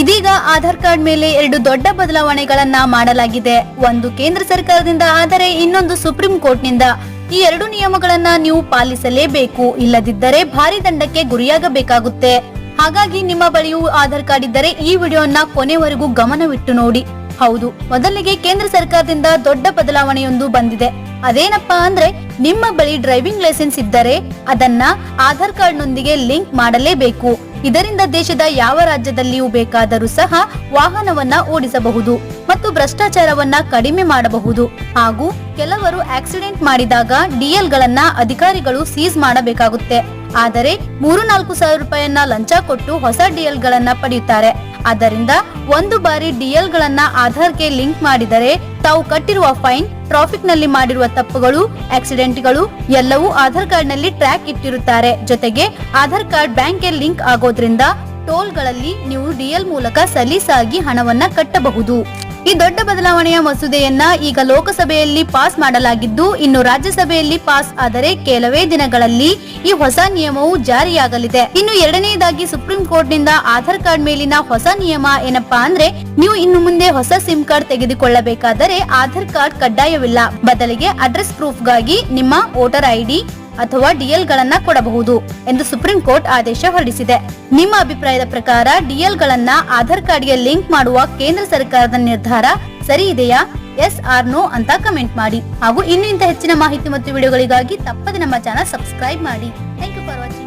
ಇದೀಗ ಆಧಾರ್ ಕಾರ್ಡ್ ಮೇಲೆ 2 ದೊಡ್ಡ ಬದಲಾವಣೆಗಳನ್ನ ಮಾಡಲಾಗಿದೆ. ಒಂದು ಕೇಂದ್ರ ಸರ್ಕಾರದಿಂದ ಆದರೆ ಇನ್ನೊಂದು ಸುಪ್ರೀಂ ಕೋರ್ಟ್ನಿಂದ. ಈ 2 ನಿಯಮಗಳನ್ನ ನೀವು ಪಾಲಿಸಲೇಬೇಕು, ಇಲ್ಲದಿದ್ದರೆ ಭಾರಿ ದಂಡಕ್ಕೆ ಗುರಿಯಾಗಬೇಕಾಗುತ್ತೆ. ಹಾಗಾಗಿ ನಿಮ್ಮ ಬಳಿಯೂ ಆಧಾರ್ ಕಾರ್ಡ್ ಇದ್ದರೆ ಈ ವಿಡಿಯೋನ ಕೊನೆವರೆಗೂ ಗಮನವಿಟ್ಟು ನೋಡಿ. ಹೌದು, ಮೊದಲಿಗೆ ಕೇಂದ್ರ ಸರ್ಕಾರದಿಂದ ದೊಡ್ಡ ಬದಲಾವಣೆಯೊಂದು ಬಂದಿದೆ. ಅದೇನಪ್ಪಾ ಅಂದ್ರೆ, ನಿಮ್ಮ ಬಳಿ ಡ್ರೈವಿಂಗ್ ಲೈಸೆನ್ಸ್ ಇದ್ದರೆ ಅದನ್ನ ಆಧಾರ್ ಕಾರ್ಡ್ ನೊಂದಿಗೆ ಲಿಂಕ್ ಮಾಡಲೇಬೇಕು. ಇದರಿಂದ ದೇಶದ ಯಾವ ರಾಜ್ಯದಲ್ಲಿಯೂ ಬೇಕಾದರೂ ಸಹ ವಾಹನವನ್ನ ಓಡಿಸಬಹುದು ಮತ್ತು ಭ್ರಷ್ಟಾಚಾರವನ್ನ ಕಡಿಮೆ ಮಾಡಬಹುದು. ಹಾಗೂ ಕೆಲವರು ಆಕ್ಸಿಡೆಂಟ್ ಮಾಡಿದಾಗ ಡಿಎಲ್ ಗಳನ್ನ ಅಧಿಕಾರಿಗಳು ಸೀಸ್ ಮಾಡಬೇಕಾಗುತ್ತೆ. ಆದರೆ 3-4 ಸಾವಿರ ರೂಪಾಯಿಯನ್ನ ಲಂಚ ಕೊಟ್ಟು ಹೊಸ ಡಿಎಲ್ ಗಳನ್ನ ಪಡೆಯುತ್ತಾರೆ. ಆದ್ದರಿಂದ ಒಂದು ಬಾರಿ ಡಿಎಲ್ ಗಳನ್ನ ಆಧಾರ್ಗೆ ಲಿಂಕ್ ಮಾಡಿದರೆ ತಾವು ಕಟ್ಟಿರುವ ಫೈನ್, ಟ್ರಾಫಿಕ್ ನಲ್ಲಿ ಮಾಡಿರುವ ತಪ್ಪುಗಳು, ಆಕ್ಸಿಡೆಂಟ್ಗಳು ಎಲ್ಲವೂ ಆಧಾರ್ ಕಾರ್ಡ್ ನಲ್ಲಿ ಟ್ರ್ಯಾಕ್ ಇಟ್ಟಿರುತ್ತಾರೆ. ಜೊತೆಗೆ ಆಧಾರ್ ಕಾರ್ಡ್ ಬ್ಯಾಂಕ್ಗೆ ಲಿಂಕ್ ಆಗೋದ್ರಿಂದ ಟೋಲ್ಗಳಲ್ಲಿ ನೀವು ಡಿಎಲ್ ಮೂಲಕ ಸಲೀಸಾಗಿ ಹಣವನ್ನ ಕಟ್ಟಬಹುದು. ಈ ದೊಡ್ಡ ಬದಲಾವಣೆಯ ಮಸೂದೆಯನ್ನ ಈಗ ಲೋಕಸಭೆಯಲ್ಲಿ ಪಾಸ್ ಮಾಡಲಾಗಿದ್ದು, ಇನ್ನು ರಾಜ್ಯಸಭೆಯಲ್ಲಿ ಪಾಸ್ ಆದರೆ ಕೆಲವೇ ದಿನಗಳಲ್ಲಿ ಈ ಹೊಸ ನಿಯಮವು ಜಾರಿಯಾಗಲಿದೆ. ಇನ್ನು ಎರಡನೆಯದಾಗಿ ಸುಪ್ರೀಂ ಕೋರ್ಟ್ ನಿಂದ ಆಧಾರ್ ಕಾರ್ಡ್ ಮೇಲಿನ ಹೊಸ ನಿಯಮ ಏನಪ್ಪಾ ಅಂದ್ರೆ, ನೀವು ಇನ್ನು ಮುಂದೆ ಹೊಸ ಸಿಮ್ ಕಾರ್ಡ್ ತೆಗೆದುಕೊಳ್ಳಬೇಕಾದರೆ ಆಧಾರ್ ಕಾರ್ಡ್ ಕಡ್ಡಾಯವಿಲ್ಲ. ಬದಲಿಗೆ ಅಡ್ರೆಸ್ ಪ್ರೂಫ್ ಗಾಗಿ ನಿಮ್ಮ ವೋಟರ್ ಐಡಿ ಅಥವಾ ಡಿಎಲ್ ಗಳನ್ನ ಕೊಡಬಹುದು ಎಂದು ಸುಪ್ರೀಂ ಕೋರ್ಟ್ ಆದೇಶ ಹೊರಡಿಸಿದೆ. ನಿಮ್ಮ ಅಭಿಪ್ರಾಯದ ಪ್ರಕಾರ ಡಿಎಲ್ ಗಳನ್ನ ಆಧಾರ್ ಕಾರ್ಡ್ಗೆ ಲಿಂಕ್ ಮಾಡುವ ಕೇಂದ್ರ ಸರ್ಕಾರದ ನಿರ್ಧಾರ ಸರಿ ಇದೆಯಾ? ಎಸ್ ಆರ್ ನೋ ಅಂತ ಕಮೆಂಟ್ ಮಾಡಿ. ಹಾಗೂ ಇನ್ನೂ ಇಂಥ ಹೆಚ್ಚಿನ ಮಾಹಿತಿ ಮತ್ತು ವಿಡಿಯೋಗಳಿಗಾಗಿ ತಪ್ಪದೆ ನಮ್ಮ ಚಾನಲ್ ಸಬ್ಸ್ಕ್ರೈಬ್ ಮಾಡಿ. Thank you for watching.